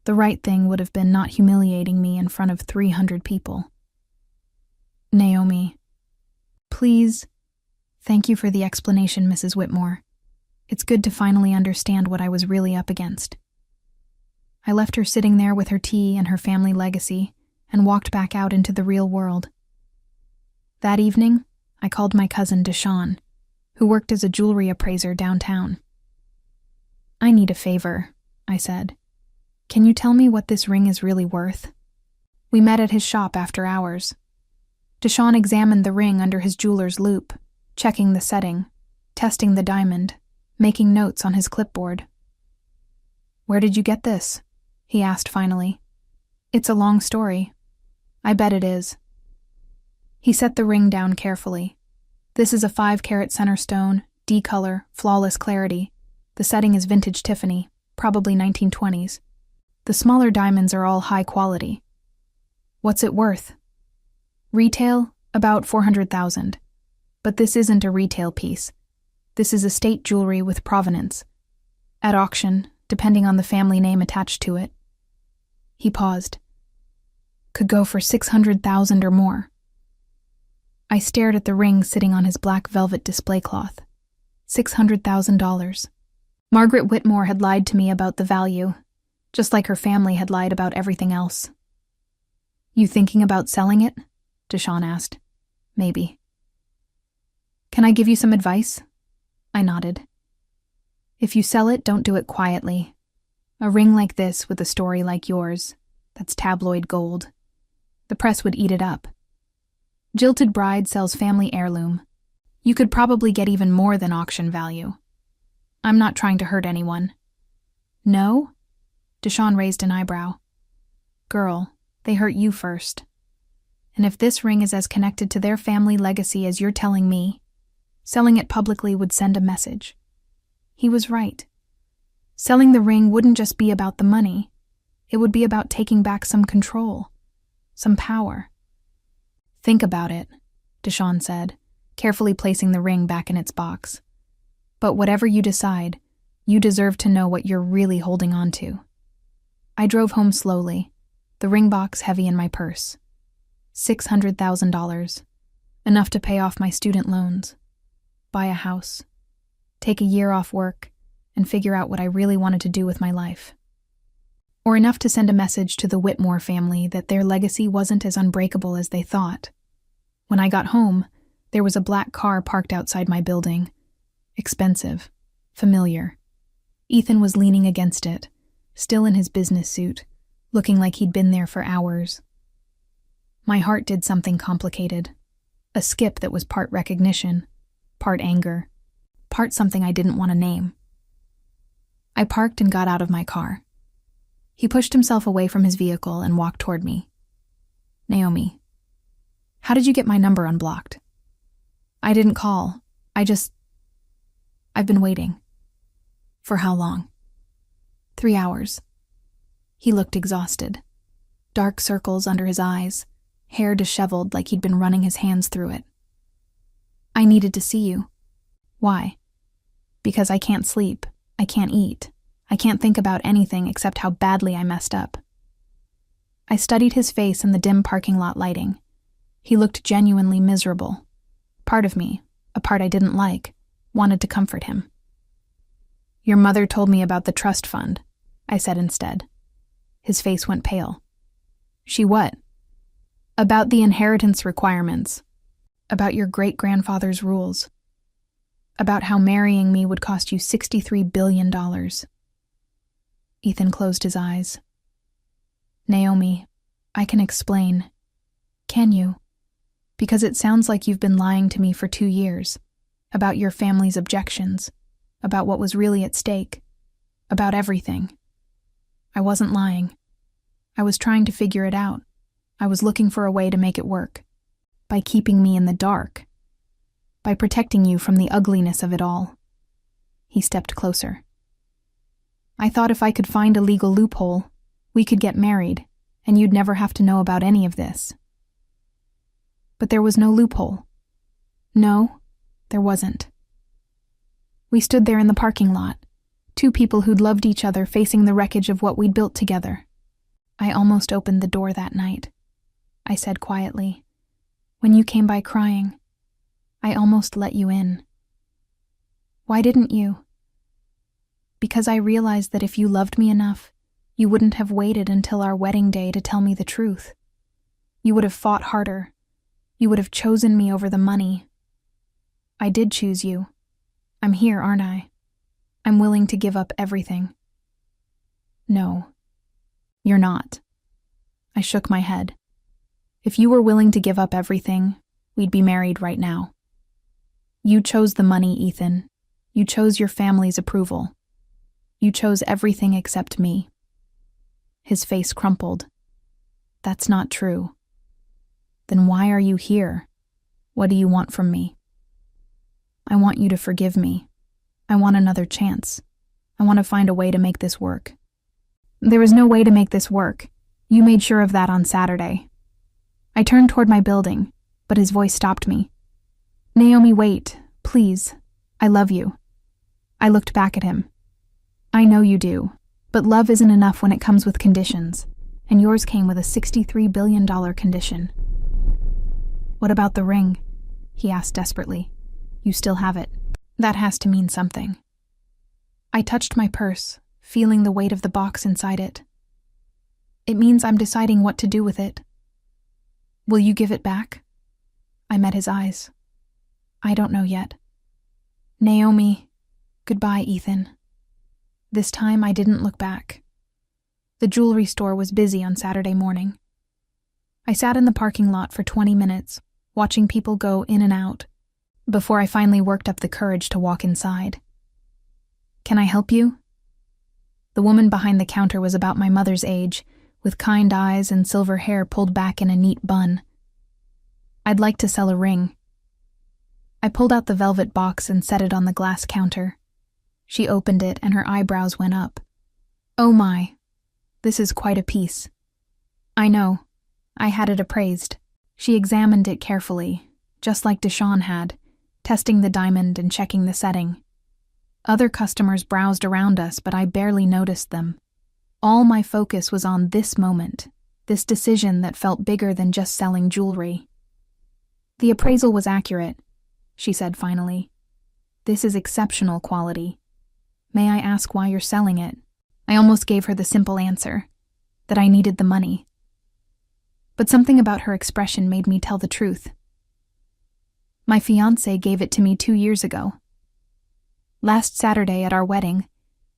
The right thing would have been not humiliating me in front of 300 people. Naomi, please, thank you for the explanation, Mrs. Whitmore. It's good to finally understand what I was really up against." I left her sitting there with her tea and her family legacy and walked back out into the real world. That evening, I called my cousin Deshawn, who worked as a jewelry appraiser downtown. "I need a favor," I said. "Can you tell me what this ring is really worth?" We met at his shop after hours. Deshawn examined the ring under his jeweler's loupe, checking the setting, testing the diamond, making notes on his clipboard. "Where did you get this?" he asked finally. "It's a long story." "I bet it is." He set the ring down carefully. "This is a 5-carat center stone, D-color, flawless clarity. The setting is vintage Tiffany, probably 1920s. The smaller diamonds are all high quality." "What's it worth?" "Retail, about $400,000. But this isn't a retail piece. This is estate jewelry with provenance. At auction, depending on the family name attached to it." He paused. "Could go for $600,000 or more." I stared at the ring sitting on his black velvet display cloth. $600,000. Margaret Whitmore had lied to me about the value, just like her family had lied about everything else. "You thinking about selling it?" Deshawn asked. "Maybe." "Can I give you some advice?" I nodded. "If you sell it, don't do it quietly. A ring like this with a story like yours, that's tabloid gold. The press would eat it up. Jilted Bride sells family heirloom. You could probably get even more than auction value. I'm not trying to hurt anyone." "No?" Deshawn raised an eyebrow. "Girl, they hurt you first. And if this ring is as connected to their family legacy as you're telling me, selling it publicly would send a message." He was right. Selling the ring wouldn't just be about the money. It would be about taking back some control, some power. "Think about it," Deshawn said, carefully placing the ring back in its box. "But whatever you decide, you deserve to know what you're really holding on to." I drove home slowly, the ring box heavy in my purse. $600,000, enough to pay off my student loans, buy a house, take a year off work, and figure out what I really wanted to do with my life. Or enough to send a message to the Whitmore family that their legacy wasn't as unbreakable as they thought. When I got home, there was a black car parked outside my building. Expensive, familiar. Ethan was leaning against it, still in his business suit, looking like he'd been there for hours. My heart did something complicated. A skip that was part recognition, part anger, part something I didn't want to name. I parked and got out of my car. He pushed himself away from his vehicle and walked toward me. "Naomi, how did you get my number unblocked?" "I didn't call. I've been waiting." "For how long?" 3 hours. He looked exhausted. Dark circles under his eyes, hair disheveled like he'd been running his hands through it. I needed to see you. Why? Because I can't sleep, I can't eat, I can't think about anything except how badly I messed up. I studied his face in the dim parking lot lighting. He looked genuinely miserable. Part of me, a part I didn't like, wanted to comfort him. Your mother told me about the trust fund, I said instead. His face went pale. She what? About the inheritance requirements. About your great-grandfather's rules. About how marrying me would cost you $63 billion. Ethan closed his eyes. Naomi, I can explain. Can you? Because it sounds like you've been lying to me for 2 years. About your family's objections. About what was really at stake. About everything. I wasn't lying. I was trying to figure it out. I was looking for a way to make it work. By keeping me in the dark. By protecting you from the ugliness of it all. He stepped closer. I thought if I could find a legal loophole, we could get married, and you'd never have to know about any of this. But there was no loophole. No, there wasn't. We stood there in the parking lot, 2 people who'd loved each other facing the wreckage of what we'd built together. I almost opened the door that night, I said quietly. When you came by crying, I almost let you in. Why didn't you? Because I realized that if you loved me enough, you wouldn't have waited until our wedding day to tell me the truth. You would have fought harder. You would have chosen me over the money. I did choose you. I'm here, aren't I? I'm willing to give up everything. No, you're not. I shook my head. If you were willing to give up everything, we'd be married right now. You chose the money, Ethan. You chose your family's approval. You chose everything except me. His face crumpled. That's not true. Then why are you here? What do you want from me? I want you to forgive me. I want another chance. I want to find a way to make this work. There is no way to make this work. You made sure of that on Saturday. I turned toward my building, but his voice stopped me. Naomi, wait, please. I love you. I looked back at him. I know you do, but love isn't enough when it comes with conditions, and yours came with a $63 billion condition. What about the ring? He asked desperately. You still have it. That has to mean something. I touched my purse, feeling the weight of the box inside it. It means I'm deciding what to do with it. Will you give it back? I met his eyes. I don't know yet. Naomi, goodbye, Ethan. This time I didn't look back. The jewelry store was busy on Saturday morning. I sat in the parking lot for 20 minutes, watching people go in and out, before I finally worked up the courage to walk inside. Can I help you? The woman behind the counter was about my mother's age, with kind eyes and silver hair pulled back in a neat bun. I'd like to sell a ring. I pulled out the velvet box and set it on the glass counter. She opened it and her eyebrows went up. Oh my, this is quite a piece. I know. I had it appraised. She examined it carefully, just like Deshawn had, testing the diamond and checking the setting. Other customers browsed around us, but I barely noticed them. All my focus was on this moment, this decision that felt bigger than just selling jewelry. The appraisal was accurate, she said finally. This is exceptional quality. May I ask why you're selling it? I almost gave her the simple answer, that I needed the money. But something about her expression made me tell the truth. My fiancé gave it to me 2 years ago. Last Saturday at our wedding,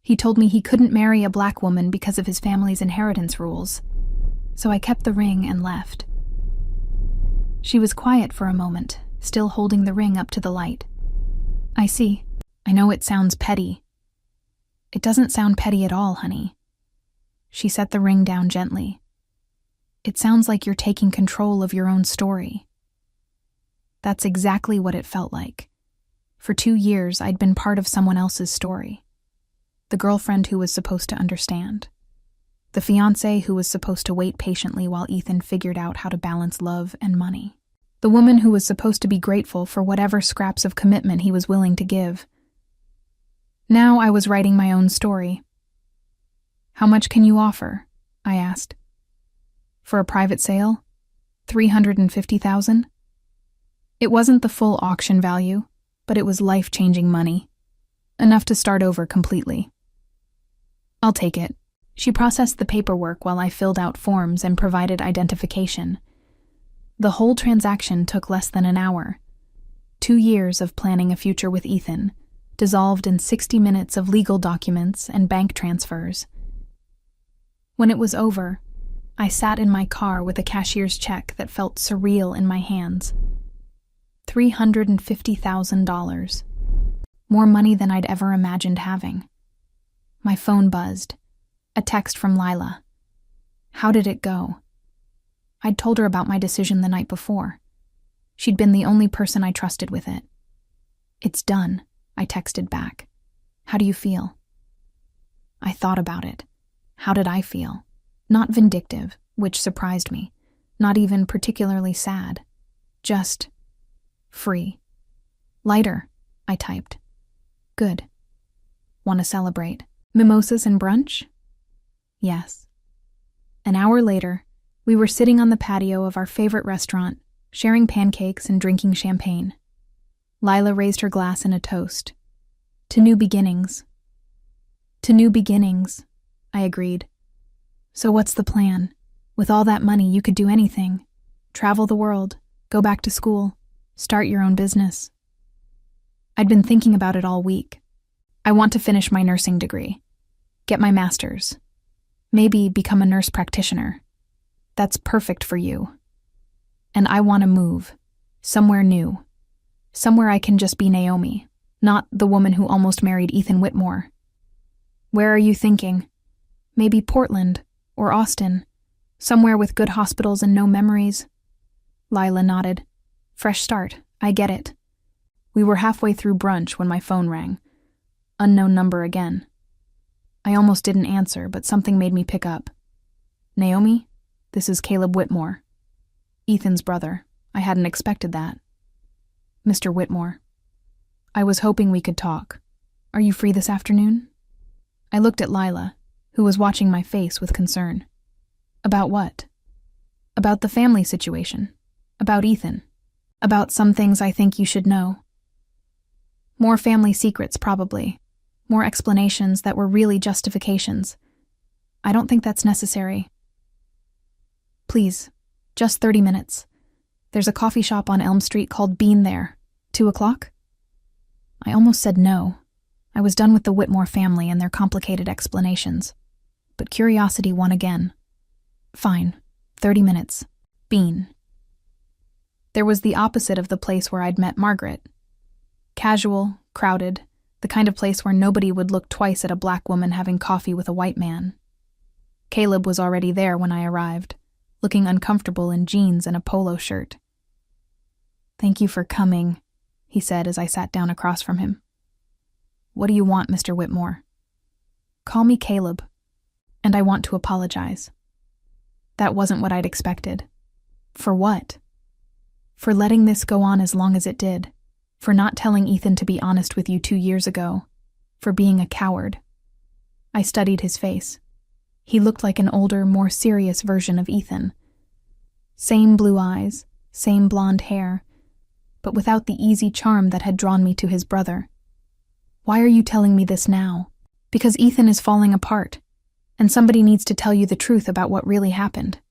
he told me he couldn't marry a black woman because of his family's inheritance rules. So I kept the ring and left. She was quiet for a moment, still holding the ring up to the light. I see. I know it sounds petty. It doesn't sound petty at all, honey. She set the ring down gently. It sounds like you're taking control of your own story. That's exactly what it felt like. For 2 years, I'd been part of someone else's story. the girlfriend who was supposed to understand. The fiancé who was supposed to wait patiently while Ethan figured out how to balance love and money. The woman who was supposed to be grateful for whatever scraps of commitment he was willing to give. Now I was writing my own story. "How much can you offer?" I asked. "For a private sale? 350,000? It wasn't the full auction value, but it was life-changing money. Enough to start over completely. "I'll take it." She processed the paperwork while I filled out forms and provided identification. The whole transaction took less than an hour. 2 years of planning a future with Ethan, dissolved in 60 minutes of legal documents and bank transfers. When it was over, I sat in my car with a cashier's check that felt surreal in my hands. $350,000. More money than I'd ever imagined having. My phone buzzed. A text from Lila. How did it go? I'd told her about my decision the night before. She'd been the only person I trusted with it. "It's done," I texted back. "How do you feel?" I thought about it. How did I feel? Not vindictive, which surprised me. Not even particularly sad. Just free. "Lighter," I typed. "Good. Want to celebrate? Mimosas and brunch?" Yes. An hour later, we were sitting on the patio of our favorite restaurant, sharing pancakes and drinking champagne. Lila raised her glass in a toast. "To new beginnings." "To new beginnings," I agreed. "So what's the plan? With all that money, you could do anything. Travel the world, go back to school, start your own business." I'd been thinking about it all week. I want to finish my nursing degree, get my master's, maybe become a nurse practitioner. That's perfect for you. And I want to move, somewhere new, somewhere I can just be Naomi, not the woman who almost married Ethan Whitmore. "Where are you thinking? Maybe Portland or Austin, somewhere with good hospitals and no memories." Lila nodded. "Fresh start, I get it." We were halfway through brunch when my phone rang. Unknown number again. I almost didn't answer, but something made me pick up. "Naomi, this is Caleb Whitmore. Ethan's brother. I hadn't expected that." "Mr. Whitmore. I was hoping we could talk. Are you free this afternoon?" I looked at Lila, who was watching my face with concern. "About what?" "About the family situation. About Ethan. About some things I think you should know. More family secrets, probably. More explanations that were really justifications. I don't think that's necessary." "Please, just 30 minutes. There's a coffee shop on Elm Street called Bean there. 2 o'clock? I almost said no. I was done with the Whitmore family and their complicated explanations. But curiosity won again. "Fine, 30 minutes. Bean." There was the opposite of the place where I'd met Margaret. Casual, crowded, the kind of place where nobody would look twice at a black woman having coffee with a white man. Caleb was already there when I arrived, looking uncomfortable in jeans and a polo shirt. "Thank you for coming," he said as I sat down across from him. "What do you want, Mr. Whitmore?" "Call me Caleb, and I want to apologize." That wasn't what I'd expected. For what? For letting this go on as long as it did. For not telling Ethan to be honest with you 2 years ago. For being a coward. I studied his face. He looked like an older, more serious version of Ethan. Same blue eyes, same blonde hair, but without the easy charm that had drawn me to his brother. "Why are you telling me this now?" "Because Ethan is falling apart, and somebody needs to tell you the truth about what really happened."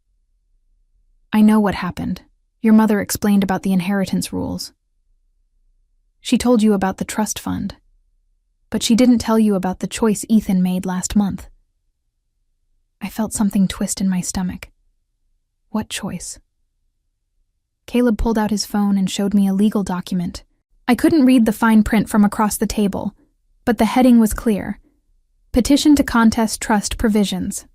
"I know what happened. Your mother explained about the inheritance rules. She told you about the trust fund, but she didn't tell you about the choice Ethan made last month." I felt something twist in my stomach. What choice? Caleb pulled out his phone and showed me a legal document. I couldn't read the fine print from across the table, but the heading was clear. Petition to contest trust provisions.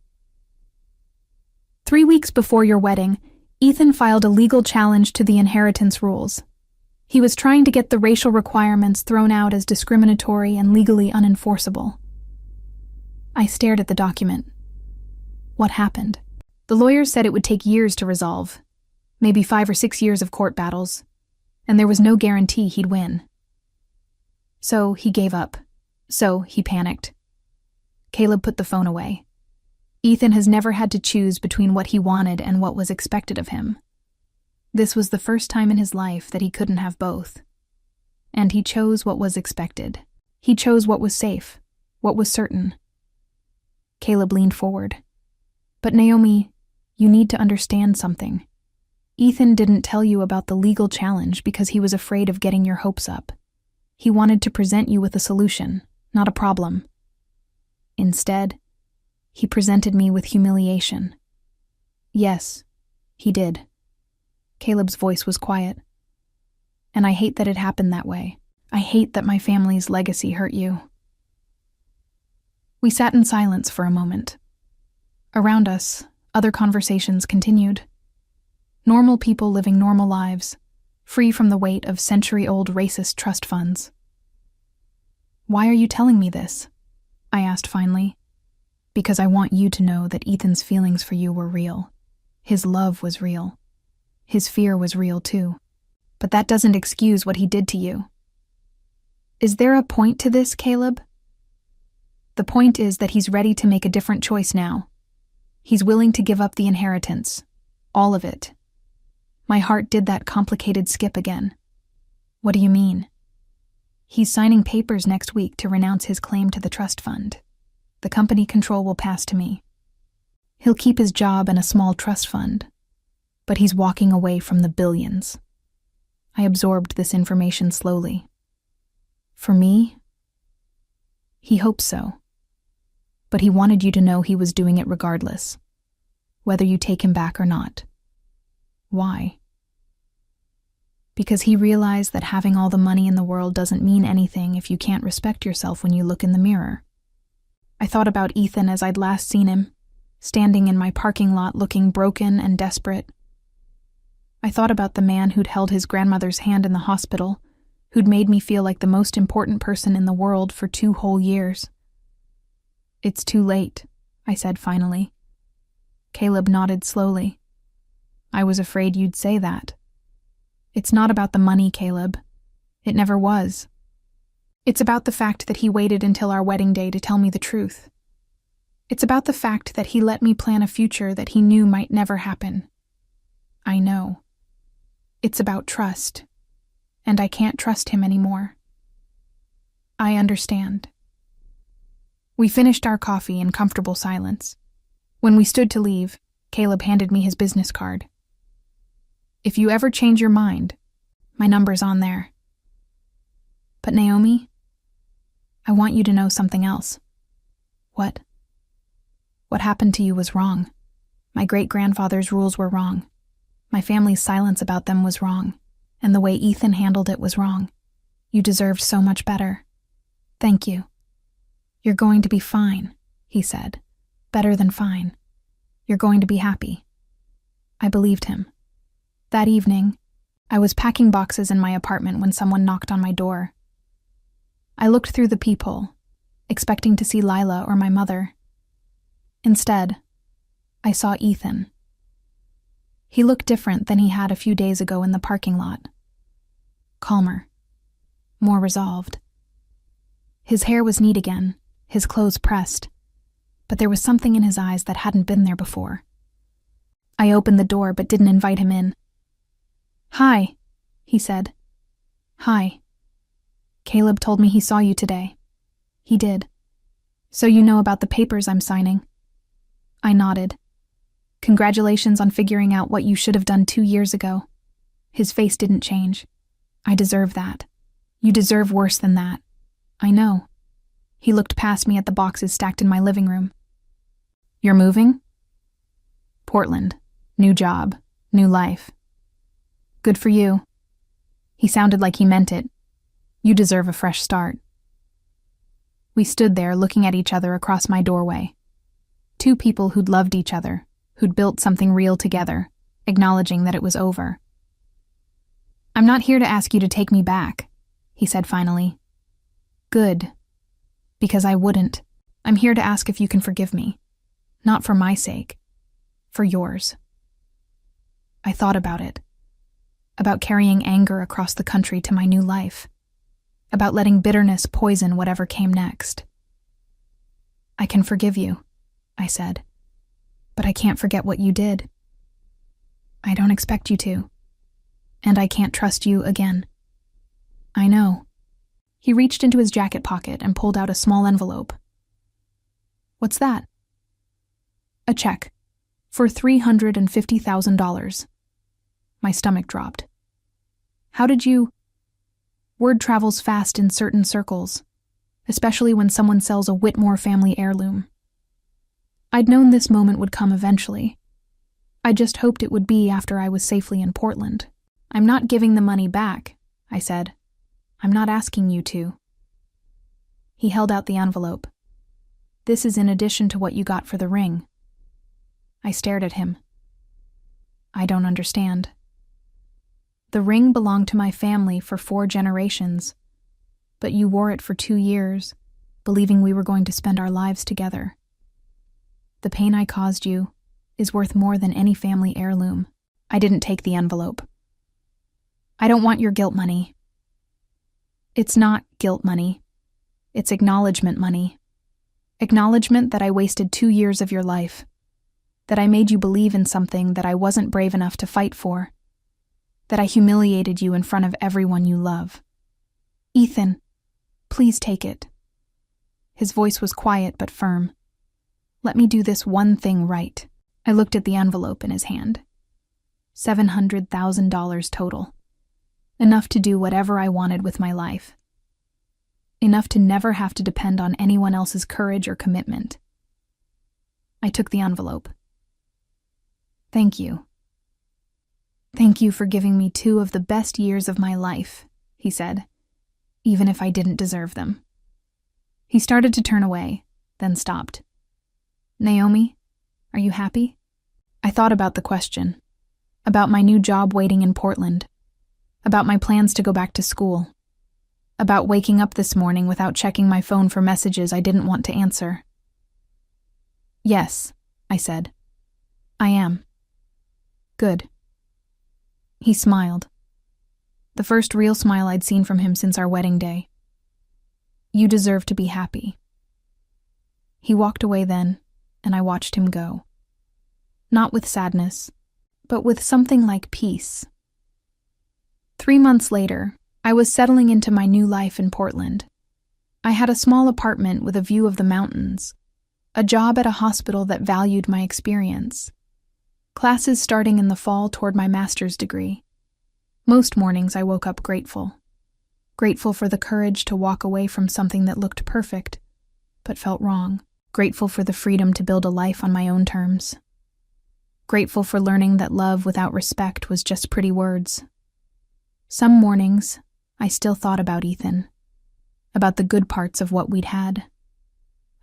3 weeks before your wedding, Ethan filed a legal challenge to the inheritance rules. He was trying to get the racial requirements thrown out as discriminatory and legally unenforceable. I stared at the document. What happened? The lawyers said it would take years to resolve, maybe 5 or 6 years of court battles, and there was no guarantee he'd win. So he gave up. So he panicked. Caleb put the phone away. Ethan has never had to choose between what he wanted and what was expected of him. This was the first time in his life that he couldn't have both. And he chose what was expected. He chose what was safe, what was certain. Caleb leaned forward. But Naomi, you need to understand something. Ethan didn't tell you about the legal challenge because he was afraid of getting your hopes up. He wanted to present you with a solution, not a problem. Instead, he presented me with humiliation. Yes, he did. Caleb's voice was quiet. And I hate that it happened that way. I hate that my family's legacy hurt you. We sat in silence for a moment. Around us, other conversations continued. Normal people living normal lives, free from the weight of century-old racist trust funds. Why are you telling me this? I asked finally. Because I want you to know that Ethan's feelings for you were real. His love was real. His fear was real too. But that doesn't excuse what he did to you. Is there a point to this, Caleb? The point is that he's ready to make a different choice now. He's willing to give up the inheritance. All of it. My heart did that complicated skip again. What do you mean? He's signing papers next week to renounce his claim to the trust fund. The company control will pass to me. He'll keep his job and a small trust fund, but he's walking away from the billions. I absorbed this information slowly. For me? He hopes so. But he wanted you to know he was doing it regardless, whether you take him back or not. Why? Because he realized that having all the money in the world doesn't mean anything if you can't respect yourself when you look in the mirror. I thought about Ethan as I'd last seen him, standing in my parking lot looking broken and desperate. I thought about the man who'd held his grandmother's hand in the hospital, who'd made me feel like the most important person in the world for 2 whole years. It's too late, I said finally. Caleb nodded slowly. I was afraid you'd say that. It's not about the money, Caleb. It never was. It's about the fact that he waited until our wedding day to tell me the truth. It's about the fact that he let me plan a future that he knew might never happen. I know. It's about trust, and I can't trust him anymore. I understand. We finished our coffee in comfortable silence. When we stood to leave, Caleb handed me his business card. If you ever change your mind, my number's on there. But Naomi, I want you to know something else. What? What happened to you was wrong. My great-grandfather's rules were wrong. My family's silence about them was wrong, and the way Ethan handled it was wrong. You deserved so much better. Thank you. You're going to be fine, he said. Better than fine. You're going to be happy. I believed him. That evening, I was packing boxes in my apartment when someone knocked on my door. I looked through the peephole, expecting to see Lila or my mother. Instead, I saw Ethan. He looked different than he had a few days ago in the parking lot. Calmer. More resolved. His hair was neat again, his clothes pressed, but there was something in his eyes that hadn't been there before. I opened the door but didn't invite him in. Hi, he said. Hi. Caleb told me he saw you today. He did. So you know about the papers I'm signing. I nodded. Congratulations on figuring out what you should have done 2 years ago. His face didn't change. I deserve that. You deserve worse than that. I know. He looked past me at the boxes stacked in my living room. You're moving? Portland. New job. New life. Good for you. He sounded like he meant it. You deserve a fresh start. We stood there looking at each other across my doorway. 2 people who'd loved each other, who'd built something real together, acknowledging that it was over. I'm not here to ask you to take me back, he said finally. Good. Because I wouldn't. I'm here to ask if you can forgive me. Not for my sake. For yours. I thought about it. About carrying anger across the country to my new life. About letting bitterness poison whatever came next. I can forgive you, I said. But I can't forget what you did. I don't expect you to. And I can't trust you again. I know. He reached into his jacket pocket and pulled out a small envelope. What's that? A check. For $350,000. My stomach dropped. How did you... Word travels fast in certain circles, especially when someone sells a Whitmore family heirloom. I'd known this moment would come eventually. I just hoped it would be after I was safely in Portland. I'm not giving the money back, I said. I'm not asking you to. He held out the envelope. This is in addition to what you got for the ring. I stared at him. I don't understand. The ring belonged to my family for 4 generations, but you wore it for 2 years, believing we were going to spend our lives together. The pain I caused you is worth more than any family heirloom. I didn't take the envelope. I don't want your guilt money. It's not guilt money. It's acknowledgement money. Acknowledgement that I wasted 2 years of your life. That I made you believe in something that I wasn't brave enough to fight for. That I humiliated you in front of everyone you love. Ethan, please take it. His voice was quiet but firm. Let me do this one thing right. I looked at the envelope in his hand. $700,000 total. Enough to do whatever I wanted with my life. Enough to never have to depend on anyone else's courage or commitment. I took the envelope. Thank you. Thank you for giving me 2 of the best years of my life, he said, even if I didn't deserve them. He started to turn away, then stopped. Naomi, are you happy? I thought about the question, about my new job waiting in Portland, about my plans to go back to school, about waking up this morning without checking my phone for messages I didn't want to answer. Yes, I said. I am. Good. He smiled. The first real smile I'd seen from him since our wedding day. You deserve to be happy. He walked away then, and I watched him go. Not with sadness, but with something like peace. 3 months later, I was settling into my new life in Portland. I had a small apartment with a view of the mountains, a job at a hospital that valued my experience, classes starting in the fall toward my master's degree. Most mornings I woke up grateful. Grateful for the courage to walk away from something that looked perfect, but felt wrong. Grateful for the freedom to build a life on my own terms. Grateful for learning that love without respect was just pretty words. Some mornings, I still thought about Ethan, about the good parts of what we'd had,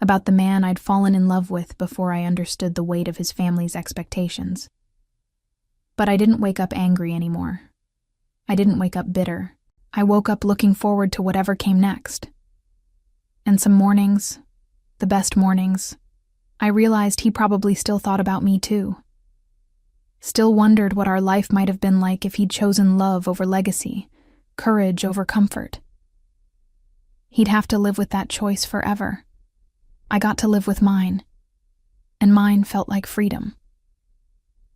about the man I'd fallen in love with before I understood the weight of his family's expectations. But I didn't wake up angry anymore. I didn't wake up bitter. I woke up looking forward to whatever came next. And some mornings, the best mornings, I realized he probably still thought about me too. Still wondered what our life might have been like if he'd chosen love over legacy, courage over comfort. He'd have to live with that choice forever. I got to live with mine, and mine felt like freedom.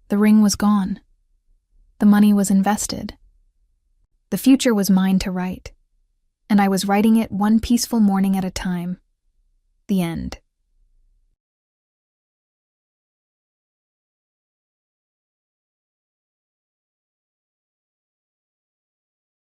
The ring was gone. The money was invested. The future was mine to write, and I was writing it one peaceful morning at a time. The end.